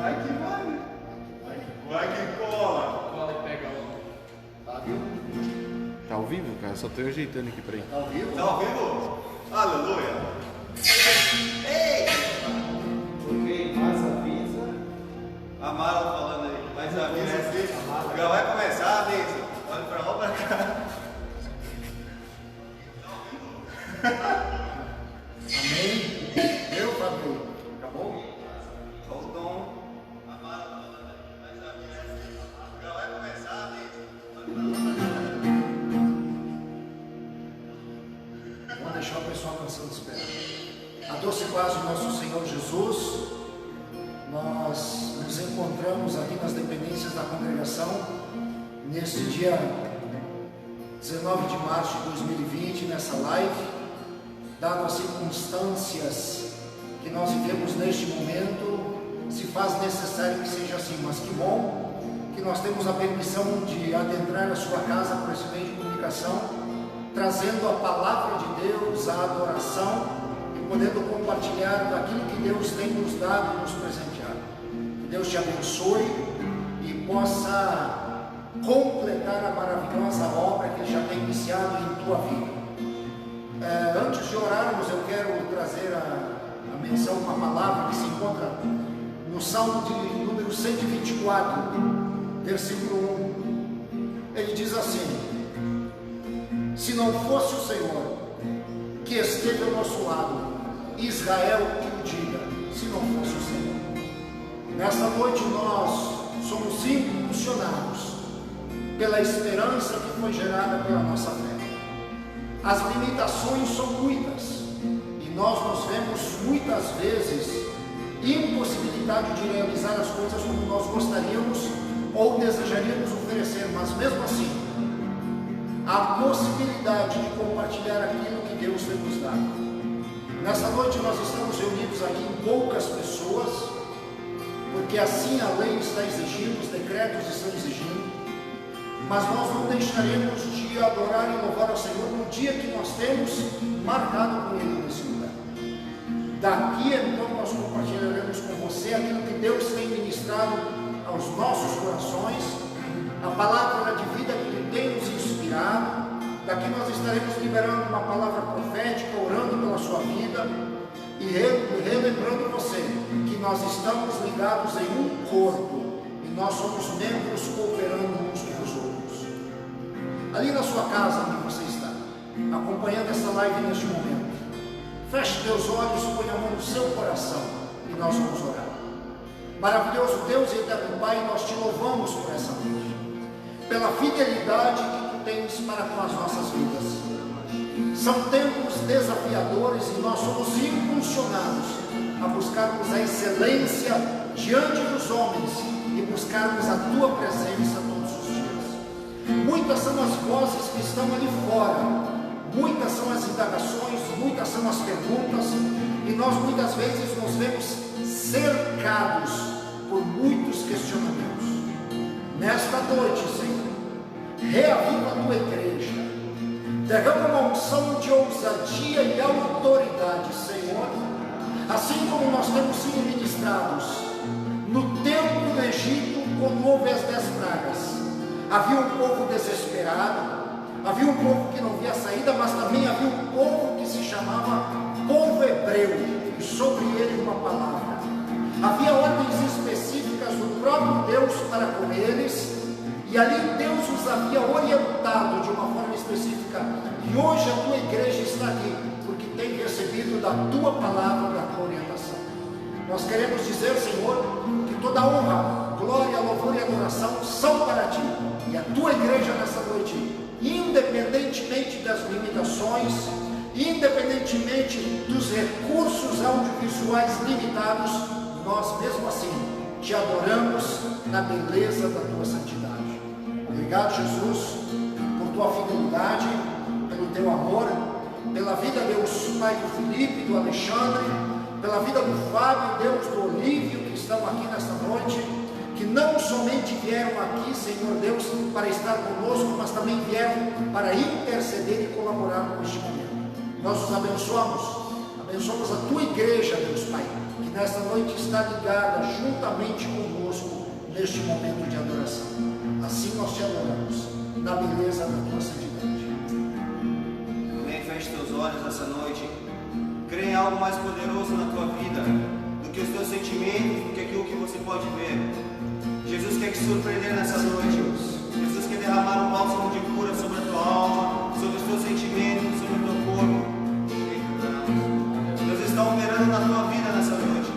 Vai que vai, né? Vai que cola. Cola e pega o. Tá vivo? Tá ao vivo, cara? Só tô ajeitando aqui pra ele. Tá ao vivo? Tá ao vivo? Aleluia. Ei! Porque mais avisa. A Mara falando aí. Mas avisa. Já vai começar, avisa. Olha pra lá ou pra cá. Amém? Eu, Fábio. Acabou? Só o Dom. A Mara falando aí. Mas avisa. Já vai começar, avisa. Olha pra lá ou pra cá. Vamos deixar o pessoal cansando de esperar. A doce paz de nosso Senhor Jesus, nós nos encontramos aqui nas dependências da congregação, neste dia 19 de março de 2020, nessa live, dado as circunstâncias que nós vivemos neste momento, se faz necessário que seja assim, mas que bom que nós temos a permissão de adentrar a sua casa por esse meio de comunicação, trazendo a palavra de Deus, a adoração e podendo compartilhar daquilo que Deus tem nos dado e nos presenteado. Que Deus te abençoe e possa completar a maravilhosa obra que Ele já tem iniciado em tua vida. Antes de orarmos, eu quero trazer a menção, uma palavra que se encontra no Salmo de número 124, versículo 1. Ele diz assim: se não fosse o Senhor que esteve ao nosso lado, Israel que o diga, se não fosse o Senhor. Nesta noite nós somos impulsionados pela esperança que foi gerada pela nossa fé. As limitações são muitas e nós nos vemos muitas vezes impossibilidade de realizar as coisas como nós gostaríamos ou desejaríamos oferecer, mas mesmo assim a possibilidade de compartilhar aquilo que Deus tem nos dado. Nessa noite nós estamos reunidos aqui em poucas pessoas, porque assim a lei está exigindo, os decretos estão exigindo, mas nós não deixaremos de adorar e louvar ao Senhor no dia que nós temos marcado com Ele nesse lugar. Daqui então nós compartilharemos com você aquilo que Deus tem ministrado aos nossos corações, a palavra de vida que Ele tem nos inspirado. Daqui nós estaremos liberando uma palavra profética, orando pela sua vida e relembrando você que nós estamos ligados em um corpo e nós somos membros cooperando uns com os outros. Ali na sua casa, onde você está, acompanhando essa live neste momento, feche teus olhos, põe a mão no seu coração e nós vamos orar. Maravilhoso Deus e eterno Pai, nós te louvamos por essa noite, pela fidelidade que tu tens para com as nossas vidas. São tempos desafiadores e nós somos impulsionados a buscarmos a excelência diante dos homens e buscarmos a tua presença todos os dias. Muitas são as vozes que estão ali fora, muitas são as indagações, muitas são as perguntas, e nós muitas vezes nos vemos cercados por muitos questionamentos. Nesta noite, Senhor, reaviva a tua igreja, derrama uma unção de ousadia e autoridade, Senhor, assim como nós temos sido ministrados no tempo do Egito, quando houve as 10 pragas. Havia um povo desesperado, havia um povo que não via saída, mas também havia um povo que se chamava povo hebreu, e sobre ele uma palavra. Havia ordens específicas do próprio Deus para com eles, e ali Deus os havia orientado de uma forma específica. E hoje a tua igreja está aqui, porque tem recebido da tua palavra, da tua orientação. Nós queremos dizer, Senhor, que toda honra, glória, louvor e adoração são para ti. E a tua igreja nessa noite, independentemente das limitações, independentemente dos recursos audiovisuais limitados, nós mesmo assim te adoramos na beleza da tua santidade. Obrigado, Jesus, por tua fidelidade, pelo teu amor, pela vida, Deus Pai, do Felipe, do Alexandre, pela vida do Fábio, Deus, do Olívio, que estão aqui nesta noite, que não somente vieram aqui, Senhor Deus, para estar conosco, mas também vieram para interceder e colaborar com este momento. Nós os abençoamos a tua igreja, Deus Pai, que nesta noite está ligada juntamente conosco neste momento de adoração. Assim nós te adoramos, na beleza da tua santidade. Amém. Feche teus olhos nessa noite. Crê em algo mais poderoso na tua vida do que os teus sentimentos, do que aquilo que você pode ver. Jesus quer te surpreender nessa noite. Jesus quer derramar um bálsamo de cura sobre a tua alma, sobre os teus sentimentos, sobre o teu corpo. Deus está operando na tua vida nessa noite.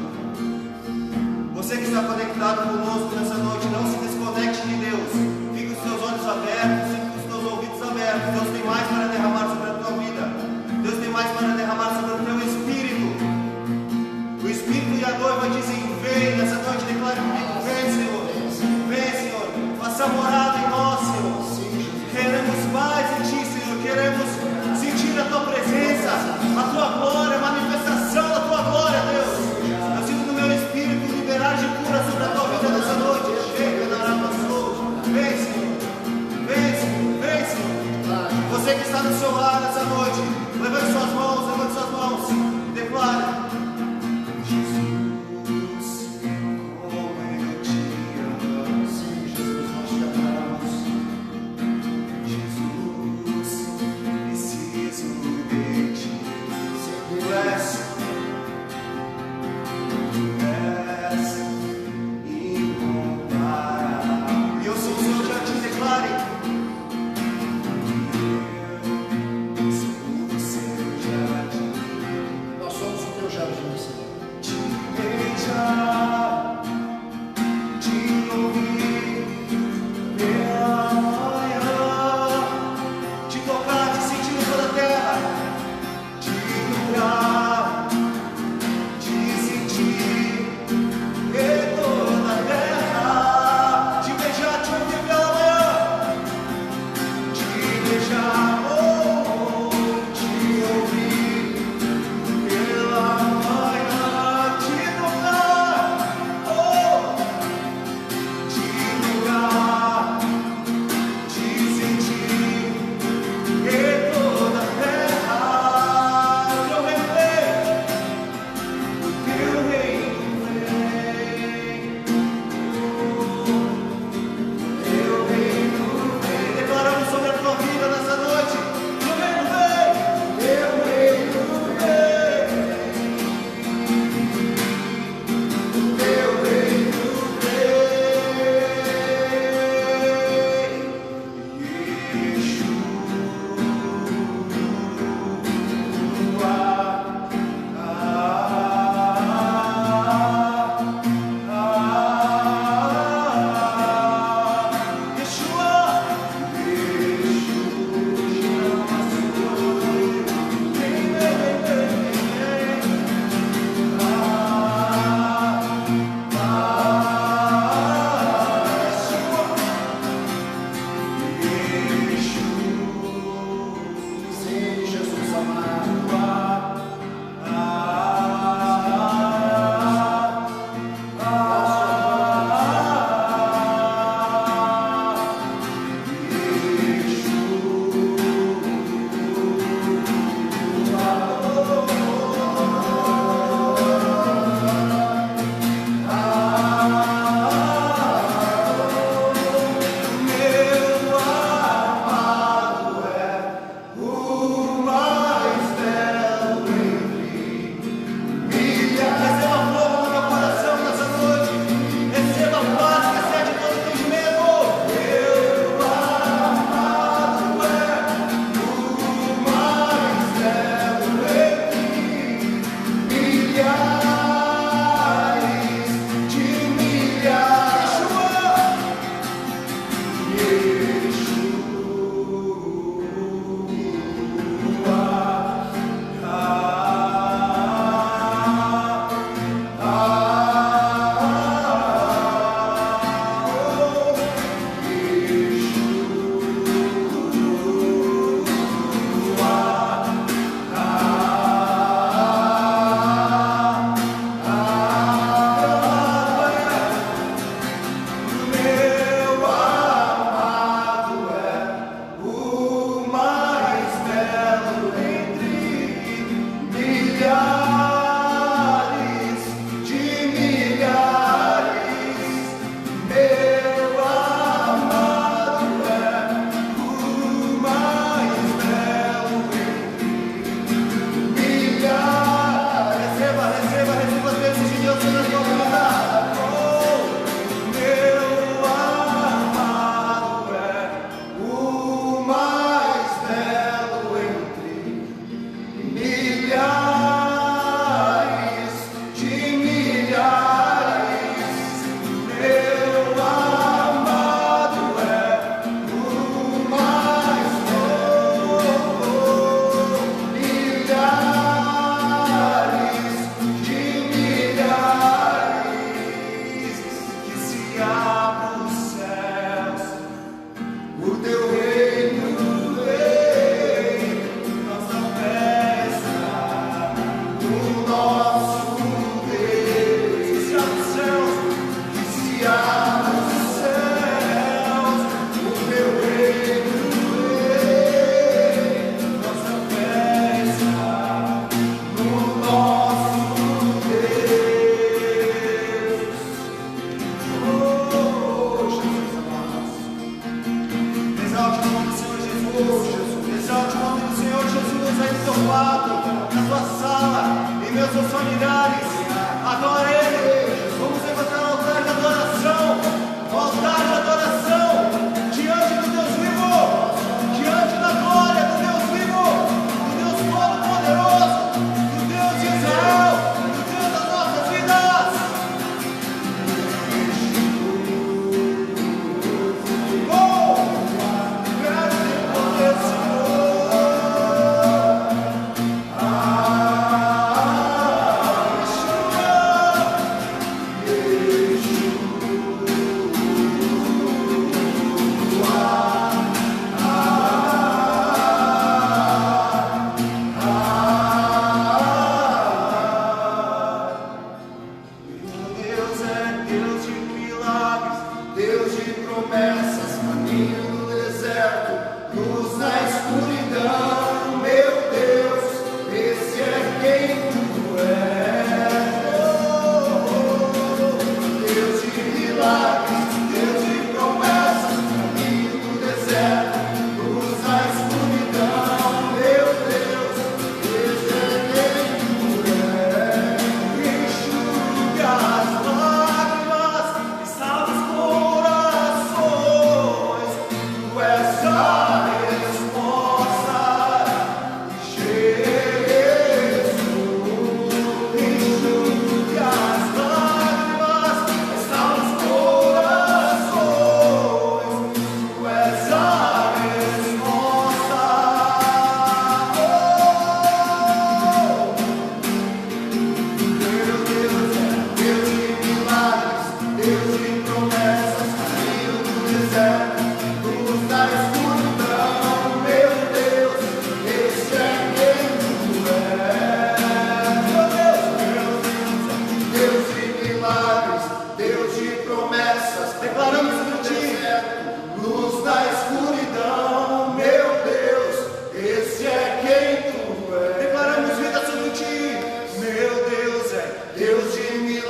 Você que está conectado conosco nessa noite, não se desconecte de Deus. Fique com os teus olhos abertos, fique com os teus ouvidos abertos. Deus tem mais para derramar sobre a tua vida. Deus tem mais para derramar sobre o teu espírito. O Espírito e a noiva dizem: vem. Nessa noite declare comigo: vem, Senhor. Vem, Senhor. Faça morada em nós, Senhor. Queremos mais em ti, Senhor. Queremos sentir a tua presença, a tua glória, a manifestação da tua glória, Deus. Eu sinto no meu espírito liberar de cura sobre a tua vida nessa noite. Chega, Narabassou. Vem, Senhor. Vem, Senhor. Vem, Senhor. Você que está no seu lar nessa noite, levante suas mãos, levante suas mãos.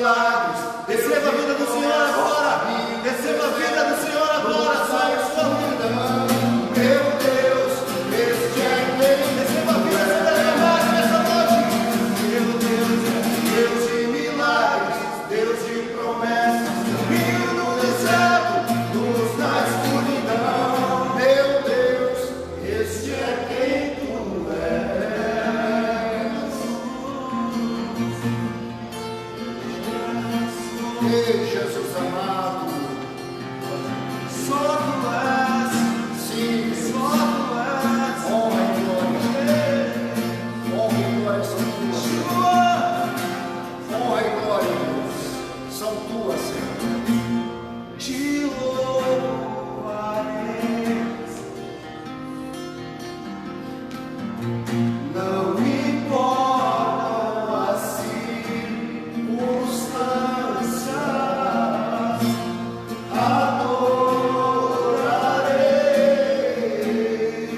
milagres. Receba a vida do Senhor agora. Receba a vida do Senhor agora. Sai a sua vida. Meu Deus, este é quem Receba a vida celestial nessa noite. meu Deus é Deus de milagres, Deus de promessas, rio no deserto, luz na escuridão. Meu Deus, este é quem tu és. Ei, Jesus amado, Só tu és. sim, Só tu és. honra e glória são tuas. Yeshua. Honra e glória, Deus, são tuas, Senhor. Te louvarei. Não importam as circunstâncias, adorarei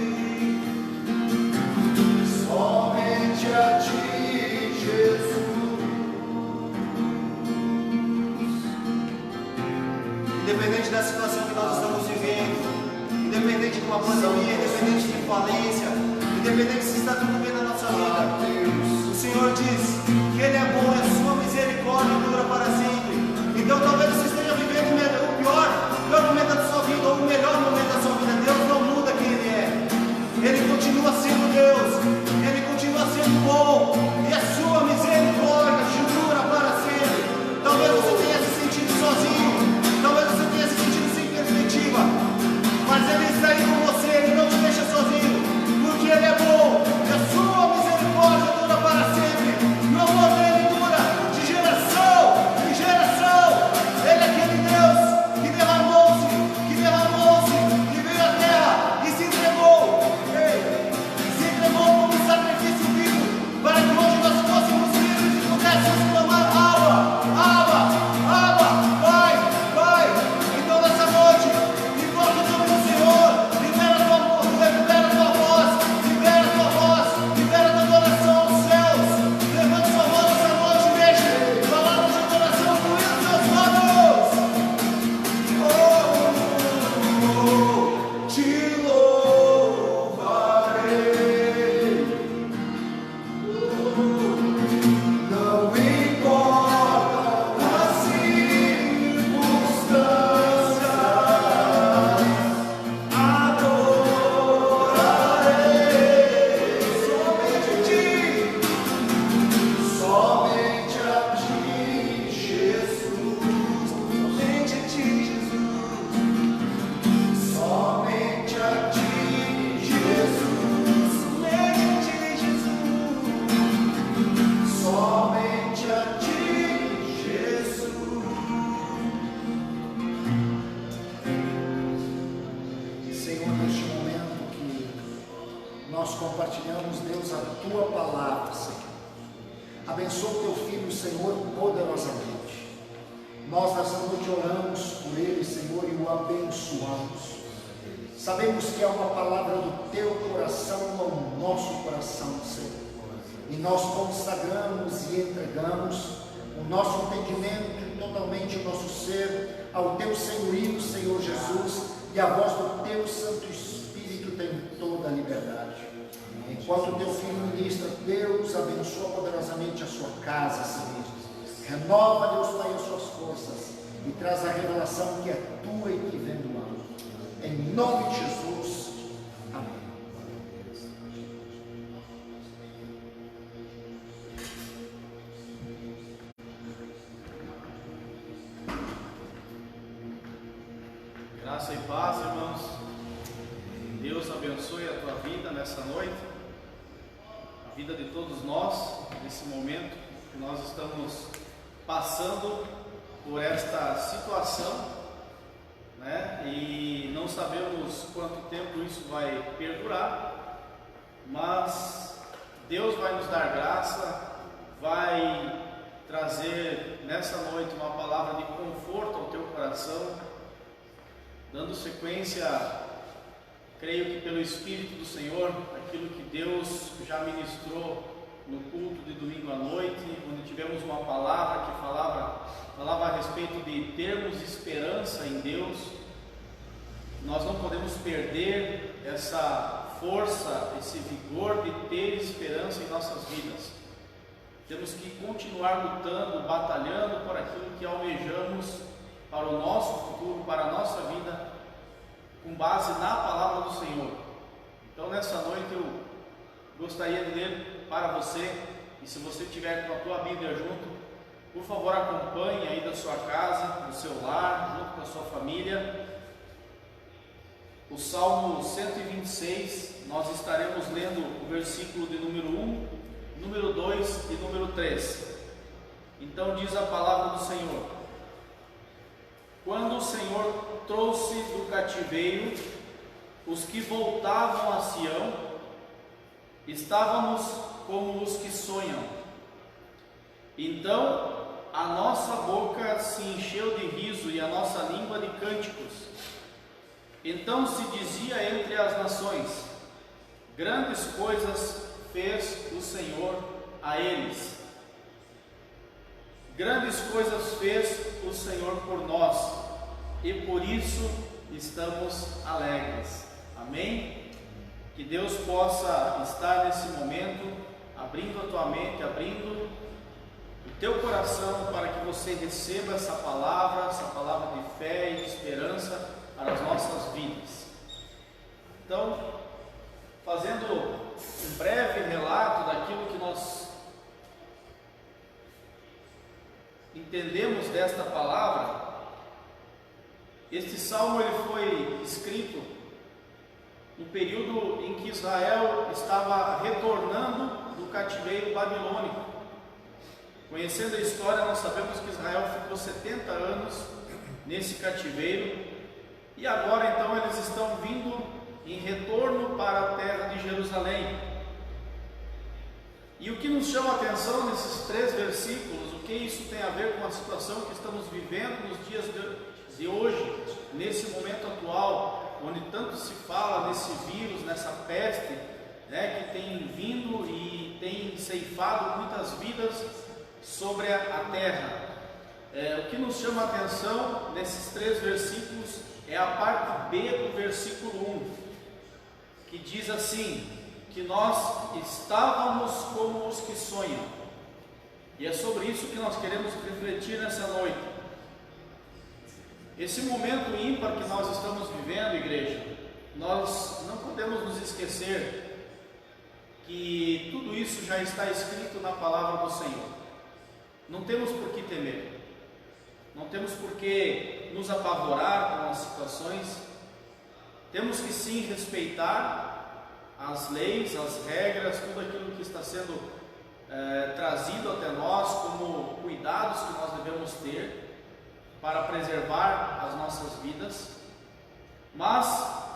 somente a Ti, Jesus. Independente da situação que nós estamos vivendo, independente de uma pandemia, independente de falência, independente se está tudo bem na nossa vida, o Senhor diz que Ele é bom e a sua misericórdia dura para sempre. Então talvez você esteja vivendo o pior momento da sua vida ou o melhor momento da sua vida. Deus não muda quem Ele é. Ele continua sendo Deus. Ele continua sendo bom. E a sua misericórdia dura para sempre. Talvez você tenha se sentido sozinho. Talvez você tenha se sentido sem perspectiva. Mas Ele está aí com você. Ele não te deixa sozinho. Porque Ele é bom. E a sua misericórdia dura para sempre. E o amor dele dura de geração em geração. Ele é aquele Deus que derramou-se, que veio à terra e se entregou. Ei, se entregou como um sacrifício vivo, para que hoje nós fôssemos livres e pudéssemos clamar: Abba, Abba, Abba, Pai, Pai. Então nessa noite, invoca o nome do Senhor, libera a tua voz, libera a tua voz, libera a tua adoração aos céus. Levante sua voz essa noite, deixe palavras de adoração fluir dos seus lábios. Te louvarei, não importa as circunstâncias, adorarei somente a Ti, Jesus. Somente a Ti, Jesus. Somente a Ti, Jesus. Somente a Ti, Jesus. Somente a Ti, Jesus. Senhor, neste momento que nós compartilhamos, Deus, a Tua palavra, Senhor. Abençoa o Teu Filho, Senhor, poderosamente. Nós nessa noite oramos por ele, Senhor, e o abençoamos. Sabemos que é uma palavra do Teu coração ao nosso coração, Senhor. E nós consagramos e entregamos o nosso entendimento, totalmente o nosso ser, ao Teu senhorio, Senhor Jesus, e a voz do Teu Santo Espírito tem toda a liberdade. Enquanto o Teu Filho ministra, Deus abençoa poderosamente a sua casa, Senhor. Renova, Deus Pai, as suas forças e traz a revelação que é Tua e que vem do alto. Em nome de Jesus. Amém. Graça e paz, irmãos. Deus abençoe a tua vida nessa noite, a vida de todos nós, nesse momento que nós estamos passando por esta situação, né? E não sabemos quanto tempo isso vai perdurar, mas Deus vai nos dar graça, vai trazer nessa noite uma palavra de conforto ao teu coração, dando sequência, creio que pelo Espírito do Senhor, aquilo que Deus já ministrou no culto de domingo à noite, onde tivemos uma palavra que falava esperança em Deus. Nós não podemos perder essa força, esse vigor de ter esperança em nossas vidas. Temos que continuar lutando, batalhando por aquilo que almejamos para o nosso futuro, para a nossa vida, com base na palavra do Senhor. Então, nessa noite eu gostaria de ler para você, e se você tiver com a tua Bíblia junto, por favor acompanhe aí da sua casa, do seu lar, junto com a sua família. O Salmo 126, nós estaremos lendo o versículo de número 1, número 2 e número 3. Então diz a palavra do Senhor: quando o Senhor trouxe do cativeiro os que voltavam a Sião, estávamos como os que sonham. Então a nossa boca se encheu de riso e a nossa língua de cânticos. Então se dizia entre as nações: grandes coisas fez o Senhor a eles. Grandes coisas fez o Senhor por nós, e por isso estamos alegres. Amém? Que Deus possa estar nesse momento abrindo a tua mente, abrindo o teu coração, para que você receba essa palavra de fé e de esperança para as nossas vidas. Então, fazendo um breve relato daquilo que nós entendemos desta palavra, este salmo ele foi escrito no período em que Israel estava retornando do cativeiro babilônico. Conhecendo a história, nós sabemos que Israel ficou 70 anos nesse cativeiro, e agora então eles estão vindo em retorno para a terra de Jerusalém. E o que nos chama a atenção nesses 3 versículos, o que isso tem a ver com a situação que estamos vivendo nos dias de hoje, nesse momento atual, onde tanto se fala nesse vírus, nessa peste, né, que tem vindo e tem ceifado muitas vidas sobre a terra. O que nos chama a atenção nesses 3 versículos é a parte B do versículo 1, que diz assim, que nós estávamos como os que sonham. E é sobre isso que nós queremos refletir nessa noite. Esse momento ímpar que nós estamos vivendo, igreja, nós não podemos nos esquecer que tudo isso já está escrito na palavra do Senhor. Não temos por que temer, não temos por que nos apavorar com as situações. Temos que sim respeitar as leis, as regras, tudo aquilo que está sendo trazido até nós como cuidados que nós devemos ter para preservar as nossas vidas. Mas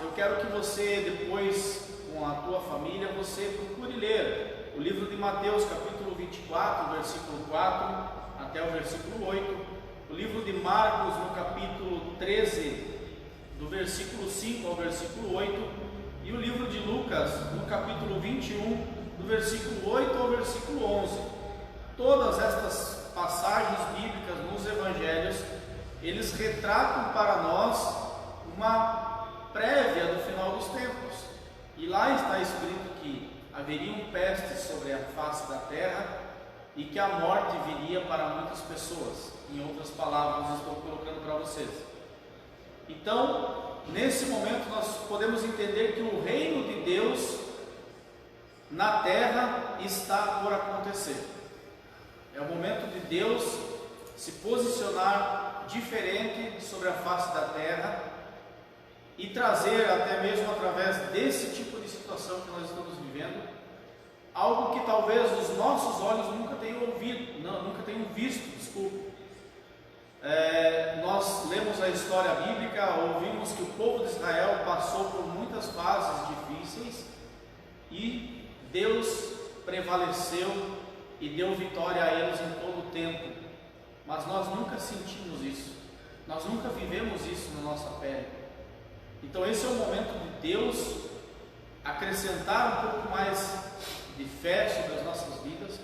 eu quero que você depois, com a tua família, você procure ler o livro de Mateus, capítulo 24, versículo 4 até o versículo 8, o livro de Marcos, no capítulo 13, do versículo 5 ao versículo 8, e o livro de Lucas, no capítulo 21, do versículo 8 ao versículo 11. Todas estas passagens bíblicas nos evangelhos, eles retratam para nós uma prévia do final dos tempos. E lá está escrito que haveriam pestes sobre a face da terra e que a morte viria para muitas pessoas. Em outras palavras, estou colocando para vocês. Então, nesse momento nós podemos entender que o reino de Deus na terra está por acontecer. É o momento de Deus se posicionar diferente sobre a face da terra e trazer, até mesmo através desse tipo de situação que nós estamos vivendo, algo que talvez os nossos olhos nunca tenham visto. Nós lemos a história bíblica, ouvimos que o povo de Israel passou por muitas fases difíceis e Deus prevaleceu e deu vitória a eles em todo o tempo. Mas nós nunca sentimos isso, nós nunca vivemos isso na nossa pele. Então esse é o momento de Deus acrescentar um pouco mais de fé sobre as nossas vidas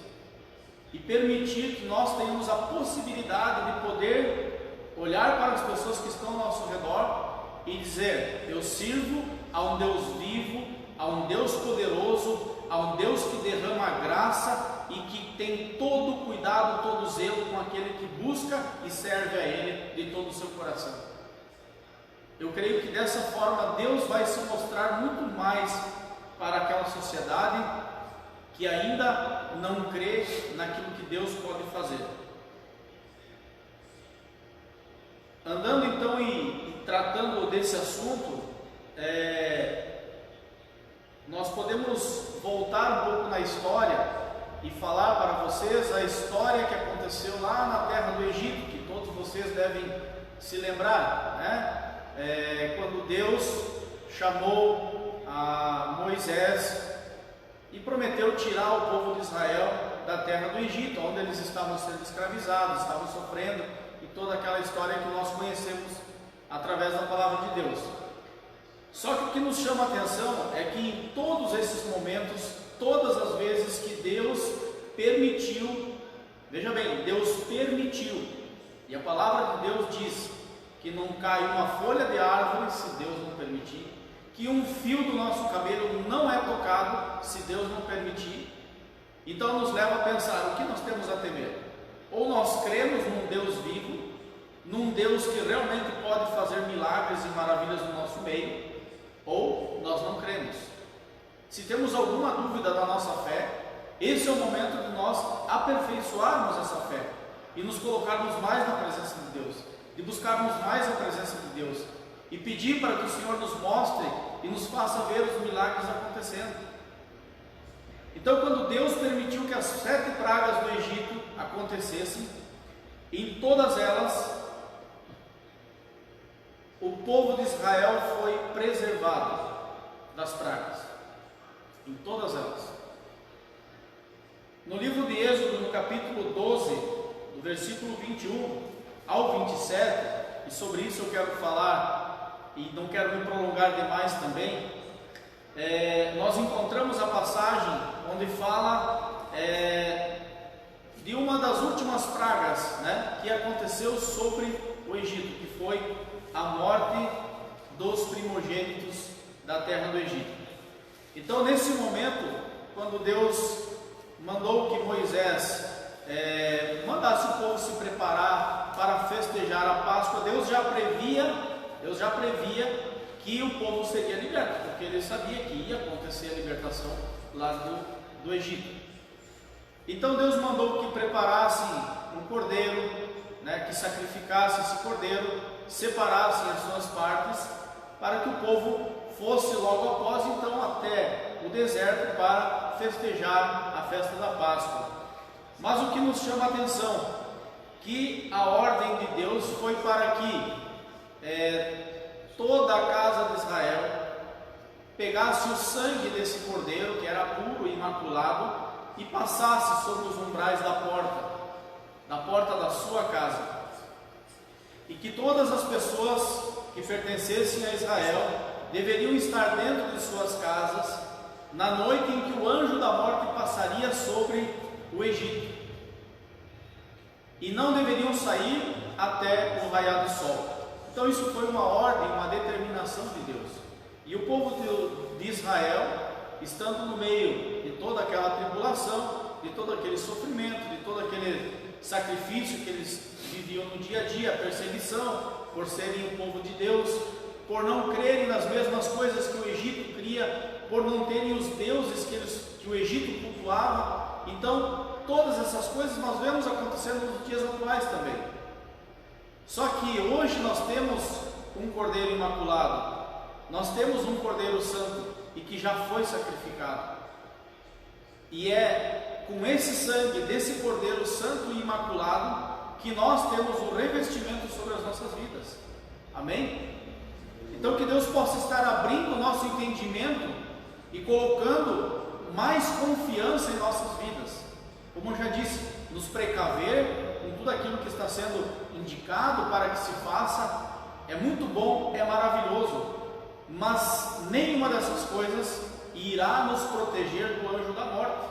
e permitir que nós tenhamos a possibilidade de poder olhar para as pessoas pessoas que estão ao nosso redor e dizer: eu sirvo a um Deus vivo, a um Deus poderoso, a um Deus que derrama graça e que tem todo o cuidado, todo o zelo com aquele que busca e serve a Ele de todo o seu coração. Eu creio que dessa forma Deus vai se mostrar muito mais para aquela sociedade que ainda não crê naquilo que Deus pode fazer. Andando então e tratando desse assunto, nós podemos voltar um pouco na história e falar para vocês a história que aconteceu lá na terra do Egito, que todos vocês devem se lembrar, né? Quando Deus chamou a Moisés e prometeu tirar o povo de Israel da terra do Egito, onde eles estavam sendo escravizados, estavam sofrendo, e toda aquela história que nós conhecemos através da palavra de Deus. Só que o que nos chama a atenção é que em todos esses momentos, todas as vezes que Deus permitiu, veja bem, Deus permitiu, e a palavra de Deus diz que não cai uma folha de árvore se Deus não permitir, que um fio do nosso cabelo não é tocado se Deus não permitir. Então nos leva a pensar: o que nós temos a temer? Ou nós cremos num Deus vivo, num Deus que realmente pode fazer milagres e maravilhas no nosso meio, ou nós não cremos. Se temos alguma dúvida da nossa fé, esse é o momento de nós aperfeiçoarmos essa fé e nos colocarmos mais na presença de Deus, de buscarmos mais a presença de Deus e pedir para que o Senhor nos mostre e nos faça ver os milagres acontecendo. Então, quando Deus permitiu que as 7 pragas do Egito acontecessem, em todas elas o povo de Israel foi preservado das pragas, em todas elas. No livro de Êxodo, no capítulo 12, do versículo 21 ao 27, e sobre isso eu quero falar, e não quero me prolongar demais também, nós encontramos a passagem onde fala de uma das últimas pragas, né, que aconteceu sobre o Egito, que foi a morte dos primogênitos da terra do Egito. Então, nesse momento, quando Deus mandou que Moisés mandasse o povo se preparar para festejar a Páscoa, Deus já previa que o povo seria liberto, porque ele sabia que ia acontecer a libertação lá do Egito. Então Deus mandou que preparassem um cordeiro, né, que sacrificasse esse cordeiro, separassem as suas partes, para que o povo fosse logo após então até o deserto para festejar a festa da Páscoa. Mas o que nos chama a atenção, que a ordem de Deus foi para que toda a casa de Israel pegasse o sangue desse cordeiro, que era puro e imaculado, e passasse sobre os umbrais da porta da sua casa, e que todas as pessoas que pertencessem a Israel deveriam estar dentro de suas casas na noite em que o anjo da morte passaria sobre o Egito, e não deveriam sair até o raiar do sol. Então isso foi uma ordem, uma determinação de Deus. E o povo de Israel, estando no meio de toda aquela tribulação, de todo aquele sofrimento, de todo aquele sacrifício que eles viviam no dia a dia, a perseguição, por serem o povo de Deus, por não crerem nas mesmas coisas que o Egito cria, por não terem os deuses que o Egito cultuava. Então, todas essas coisas nós vemos acontecendo nos dias atuais também. Só que hoje nós temos um cordeiro imaculado, nós temos um cordeiro santo e que já foi sacrificado. E é com esse sangue desse cordeiro santo e imaculado que nós temos o revestimento sobre as nossas vidas. Amém? Então que Deus possa estar abrindo o nosso entendimento e colocando mais confiança em nossas vidas. Como eu já disse, nos precaver com tudo aquilo que está sendo indicado para que se faça, é muito bom, é maravilhoso, mas nenhuma dessas coisas irá nos proteger do anjo da morte.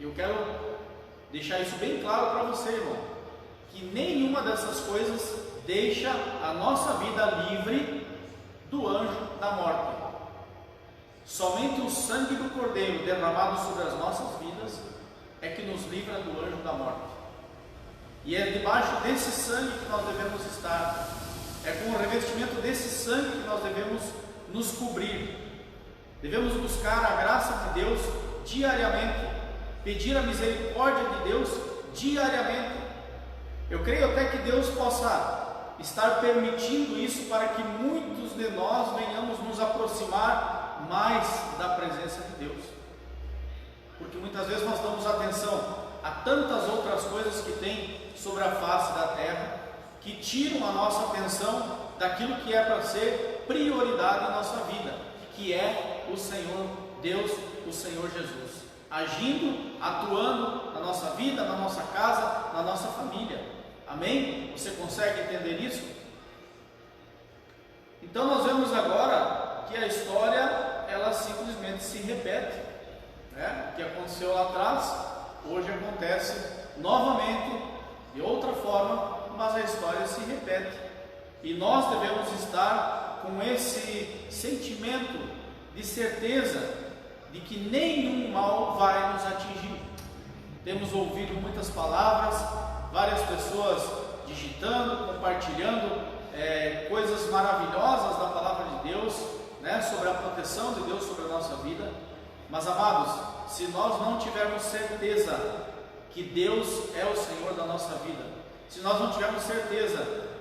Eu quero deixar isso bem claro para você, irmão, que nenhuma nenhuma dessas coisas deixa a nossa vida livre do anjo da morte. Somente o sangue do Cordeiro derramado sobre as nossas vidas é que nos livra do anjo da morte. E é debaixo desse sangue que nós devemos estar. É com o revestimento desse sangue que nós devemos nos cobrir. Devemos buscar a graça de Deus diariamente, pedir a misericórdia de Deus diariamente. Eu creio até que Deus possa estar permitindo isso para que muitos de nós venhamos nos aproximar mais da presença de Deus, porque muitas vezes nós damos atenção a tantas outras coisas que tem sobre a face da terra, que tiram a nossa atenção daquilo que é para ser prioridade em nossa vida, que é o Senhor Deus, o Senhor Jesus, agindo, atuando na nossa vida, na nossa casa, na nossa família. Amém? Você consegue entender isso? Então nós vemos agora que a história, ela simplesmente se repete, né? O que aconteceu lá atrás, hoje acontece novamente, de outra forma, mas a história se repete. E nós devemos estar com esse sentimento de certeza de que nenhum mal vai nos atingir. Temos ouvido muitas palavras, várias pessoas digitando, compartilhando coisas maravilhosas da palavra de Deus, né, sobre a proteção de Deus sobre a nossa vida. Mas amados, se nós não tivermos certeza que Deus é o Senhor da nossa vida, se nós não tivermos certeza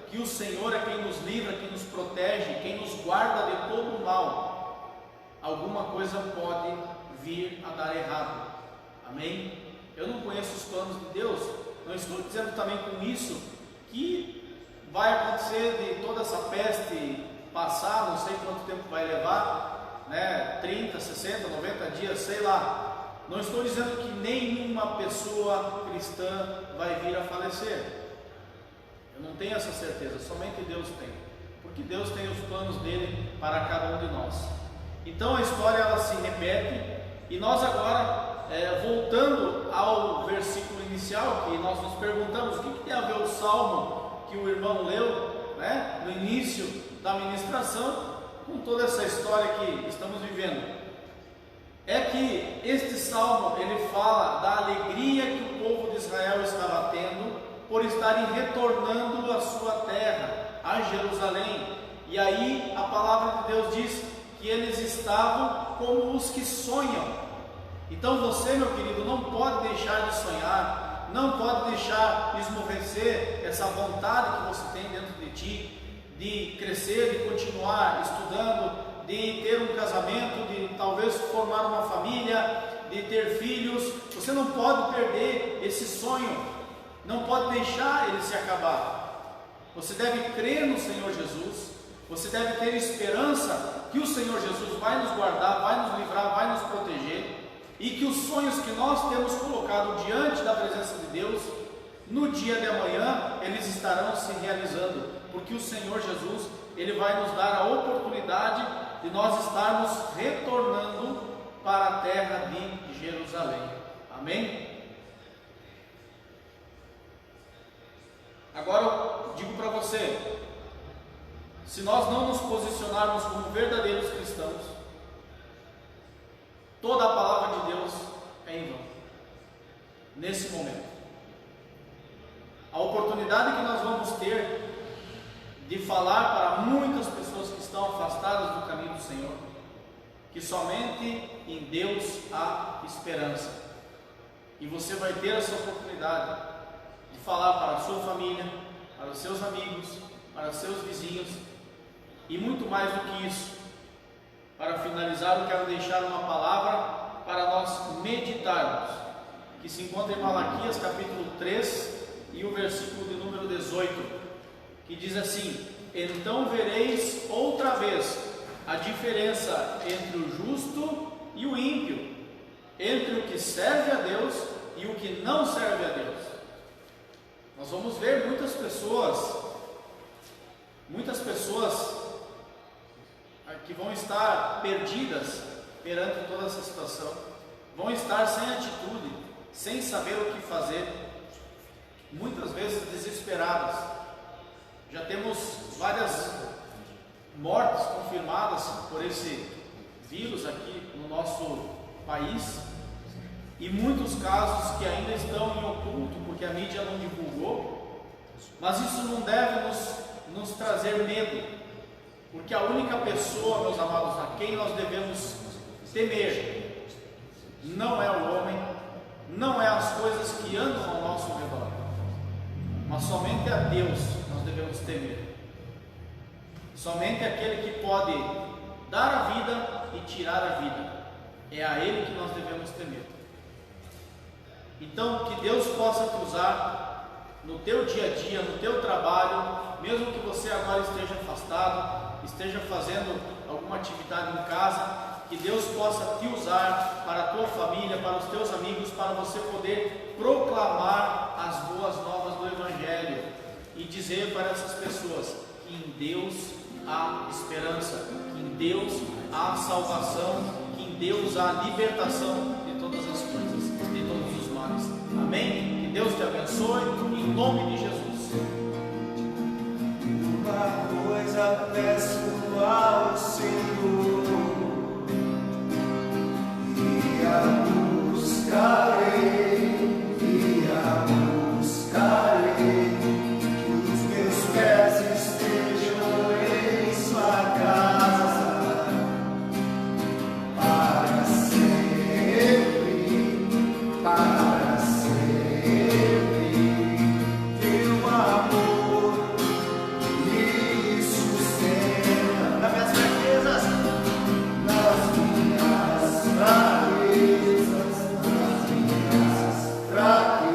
que o Senhor é quem nos livra, quem nos protege, quem nos guarda de todo o mal, alguma coisa pode vir a dar errado. Amém? Eu não conheço os planos de Deus, não estou dizendo também com isso que vai acontecer de toda essa peste passar, não sei quanto tempo vai levar, né? 30, 60, 90 dias, sei lá. Não estou dizendo que nenhuma pessoa cristã vai vir a falecer. Eu não tenho essa certeza, somente Deus tem, porque Deus tem os planos dele para cada um de nós. Então a história, ela se repete, e nós agora, voltando ao versículo inicial, que nós nos perguntamos o que tem a ver o salmo que o irmão leu, né, no início da ministração, com toda essa história que estamos vivendo. É que este salmo, ele fala da alegria que o povo de Israel estava tendo por estarem retornando à sua terra, a Jerusalém. E aí a palavra de Deus diz que eles estavam como os que sonham. Então você, meu querido, não pode deixar de sonhar, não pode deixar de esmorecer essa vontade que você tem dentro de ti, de crescer, de continuar estudando, de ter um casamento, de talvez formar uma família, de ter filhos. Você não pode perder esse sonho, não pode deixar ele se acabar. Você deve crer no Senhor Jesus, você deve ter esperança que o Senhor Jesus vai nos guardar, vai nos livrar, vai nos proteger, e que os sonhos que nós temos colocado diante da presença de Deus, no dia de amanhã, eles estarão se realizando, porque o Senhor Jesus, ele vai nos dar a oportunidade de nós estarmos retornando para a terra de Jerusalém. Amém? Agora eu digo para você, se nós não nos posicionarmos como verdadeiros cristãos, toda a palavra de Deus é em vão. Nesse momento, a oportunidade que nós vamos ter de falar para muitas pessoas que estão afastadas do caminho do Senhor, que somente em Deus há esperança, e você vai ter essa oportunidade de falar para a sua família, para os seus amigos, para os seus vizinhos, e muito mais do que isso. Para finalizar, eu quero deixar uma palavra para nós meditarmos, que se encontra em Malaquias capítulo 3 e o versículo de número 18, que diz assim: então vereis outra vez a diferença entre o justo e o ímpio, entre o que serve a Deus e o que não serve a Deus. Nós vamos ver muitas pessoas que vão estar perdidas perante toda essa situação, vão estar sem atitude, sem saber o que fazer, muitas vezes desesperadas. Já temos várias mortes confirmadas por esse vírus aqui no nosso país, e muitos casos que ainda estão em oculto porque a mídia não divulgou, mas isso não deve nos trazer medo, porque a única pessoa, meus amados, a quem nós devemos temer não é o homem, não é as coisas que andam ao nosso redor, mas somente a Deus nós devemos temer. Somente aquele que pode dar a vida e tirar a vida, é a Ele que nós devemos temer. Então, que Deus possa te usar no teu dia a dia, no teu trabalho, mesmo que você agora esteja afastado, esteja fazendo alguma atividade em casa, que Deus possa te usar para a tua família, para os teus amigos, para você poder proclamar as boas novas do Evangelho e dizer para essas pessoas que em Deus há esperança, que em Deus há salvação, que em Deus há libertação de todas as coisas, de todos os males. Amém? Que Deus te abençoe, em nome de Jesus. Uma coisa peço ao Senhor, e a buscarei, que os meus pés estejam em sua casa, para sempre, para sempre. Teu amor me sustenta nas minhas fraquezas, nas minhas fraquezas, nas minhas fraquezas.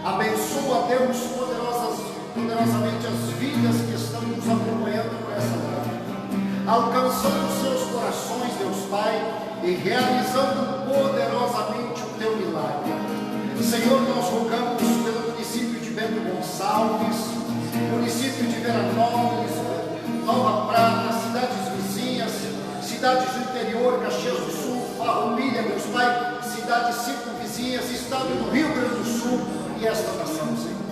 Abençoa, Deus, poderosamente as vidas que estão nos acompanhando por essa live, alcançando seus corações, Deus Pai, e realizando poderosamente o teu milagre. Senhor, nós rogamos pelo município de Bento Gonçalves, município de Veranópolis, Nova Prata, cidades vizinhas, cidades do interior, Caxias do Sul, Farroupilha, Deus Pai, cidades circunvizinhas, estado do Rio Grande do Sul e esta nação, Senhor.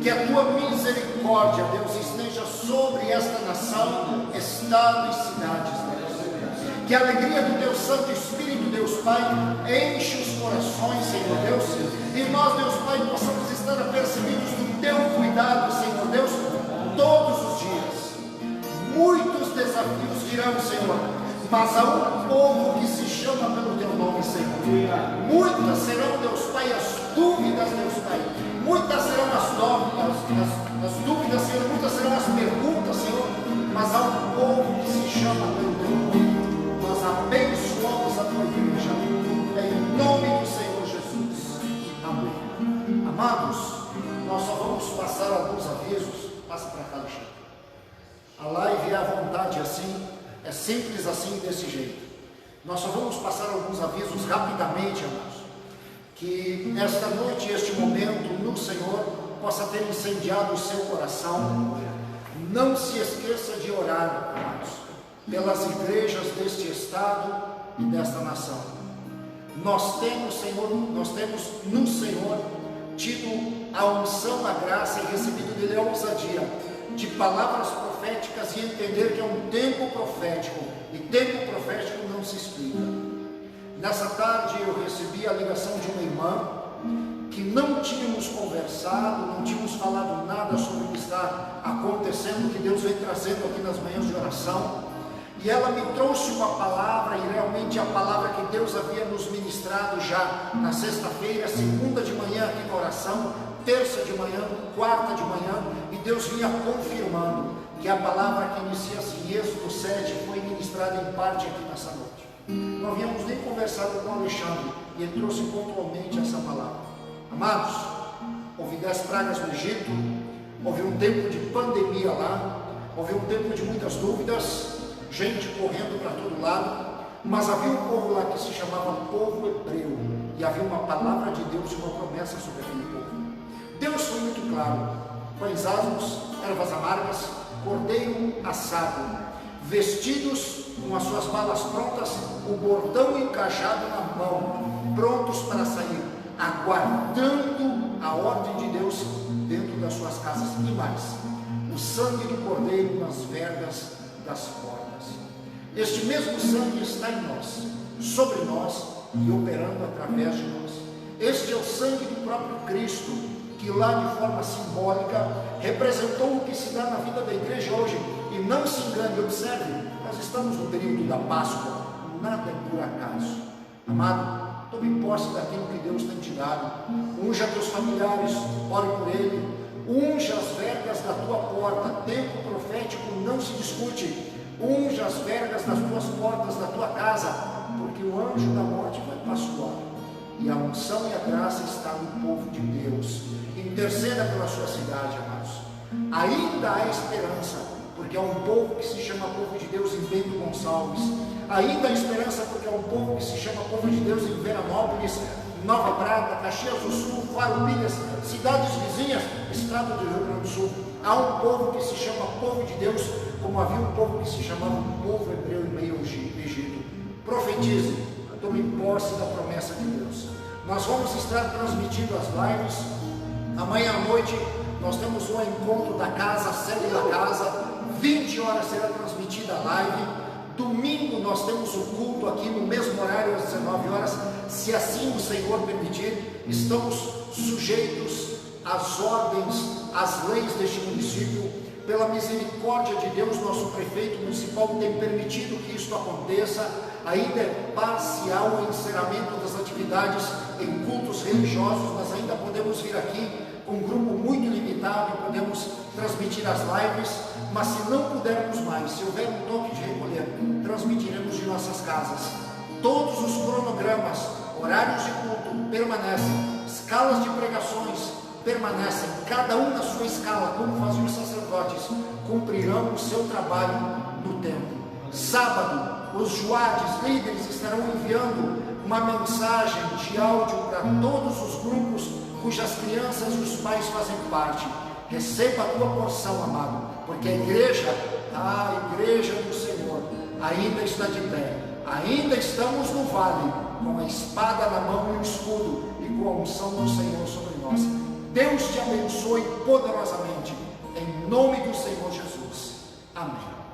Que a tua misericórdia, Deus, esteja sobre esta nação, estado e cidades, Deus. Que a alegria do teu Santo Espírito, Deus Pai, enche os corações, Senhor Deus, e nós, Deus Pai, possamos estar apercebidos do teu cuidado, Senhor Deus, todos os dias. Muitos desafios virão, Senhor, mas há um povo que se chama pelo teu nome, Senhor. Muitas serão, Deus Pai, as dúvidas, Deus Pai. Muitas serão as dúvidas, Senhor. Muitas serão as perguntas, Senhor. Mas há um povo que se chama pelo teu nome. Nós abençoamos a tua igreja. Em nome do Senhor Jesus. Amém. Amados, nós só vamos passar alguns avisos. Passa para cá, Alexandre. A live é à vontade assim. É simples assim, desse jeito. Nós só vamos passar alguns avisos rapidamente, amados. Que esta noite, este momento no Senhor, possa ter incendiado o seu coração. Não se esqueça de orar, amados, pelas igrejas deste estado e desta nação. Nós temos no Senhor tido a unção, a graça e recebido dele a ousadia de palavras proféticas e entender que é um tempo profético, e tempo profético não se explica. Nessa tarde eu recebi a ligação de uma irmã que não tínhamos conversado, não tínhamos falado nada sobre o que está acontecendo, que Deus vem trazendo aqui nas manhãs de oração, e ela me trouxe uma palavra, e realmente a palavra que Deus havia nos ministrado já na sexta-feira, segunda de manhã aqui na oração, terça de manhã, quarta de manhã, e Deus vinha confirmando que a palavra que inicia assim, Êxodo 7, foi ministrada em parte aqui nessa noite. Não havíamos nem conversado com o Alexandre, e ele trouxe pontualmente essa palavra. Amados, houve 10 pragas no Egito, houve um tempo de pandemia lá, houve um tempo de muitas dúvidas, gente correndo para todo lado, mas havia um povo lá que se chamava povo hebreu, e havia uma palavra de Deus e uma promessa sobre aquele povo. Deus foi muito claro: pães asmos, ervas amargas, cordeiro assado, vestidos com as suas balas prontas, o bordão encajado na mão, prontos para sair, aguardando a ordem de Deus dentro das suas casas. E mais, o sangue do cordeiro nas vergas das portas. Este mesmo sangue está em nós, sobre nós e operando através de nós. Este é o sangue do próprio Cristo, que lá de forma simbólica representou o que se dá na vida da igreja hoje. E não se engane, observe, nós estamos no período da Páscoa, nada é por acaso. Amado, tome posse daquilo que Deus tem te dado, unja teus familiares, ore por ele, unja as vergas da tua porta. Tempo profético não se discute. Unja as vergas das tuas portas da tua casa, porque o anjo da morte vai pascoar, e a unção e a graça está no povo de Deus. Interceda pela sua cidade, amados. Ainda há esperança, porque há um povo que se chama povo de Deus em Bento Gonçalves. Ainda há esperança, porque há um povo que se chama povo de Deus em Veranópolis, Nova Prata, Caxias do Sul, Farroupilha, cidades vizinhas, estado do Rio Grande do Sul. Há um povo que se chama povo de Deus, como havia um povo que se chamava um povo hebreu em meio ao Egito. Profetize, tome posse da promessa de Deus. Nós vamos estar transmitindo as lives. Amanhã à noite nós temos um encontro da casa, a sede da casa, 20 horas será transmitida a live. Domingo nós temos o culto aqui no mesmo horário, às 19 horas, se assim o Senhor permitir. Estamos sujeitos às ordens, às leis deste município. Pela misericórdia de Deus, nosso prefeito municipal tem permitido que isto aconteça. Ainda é parcial o encerramento das atividades em cultos religiosos, mas ainda podemos vir aqui com um grupo muito limitado e podemos transmitir as lives. Mas se não pudermos mais, se houver um toque de recolher, transmitiremos de nossas casas. Todos os cronogramas, horários de culto permanecem, escalas de pregações permanecem, cada um na sua escala, como faziam os sacerdotes, cumprirão o seu trabalho no templo. Sábado, os juades líderes estarão enviando uma mensagem de áudio para todos os grupos cujas crianças e os pais fazem parte. Receba a tua porção, amado, porque a igreja do Senhor ainda está de pé. Ainda estamos no vale, com a espada na mão e o escudo, e com a unção do Senhor sobre nós. Deus te abençoe poderosamente, em nome do Senhor Jesus. Amém.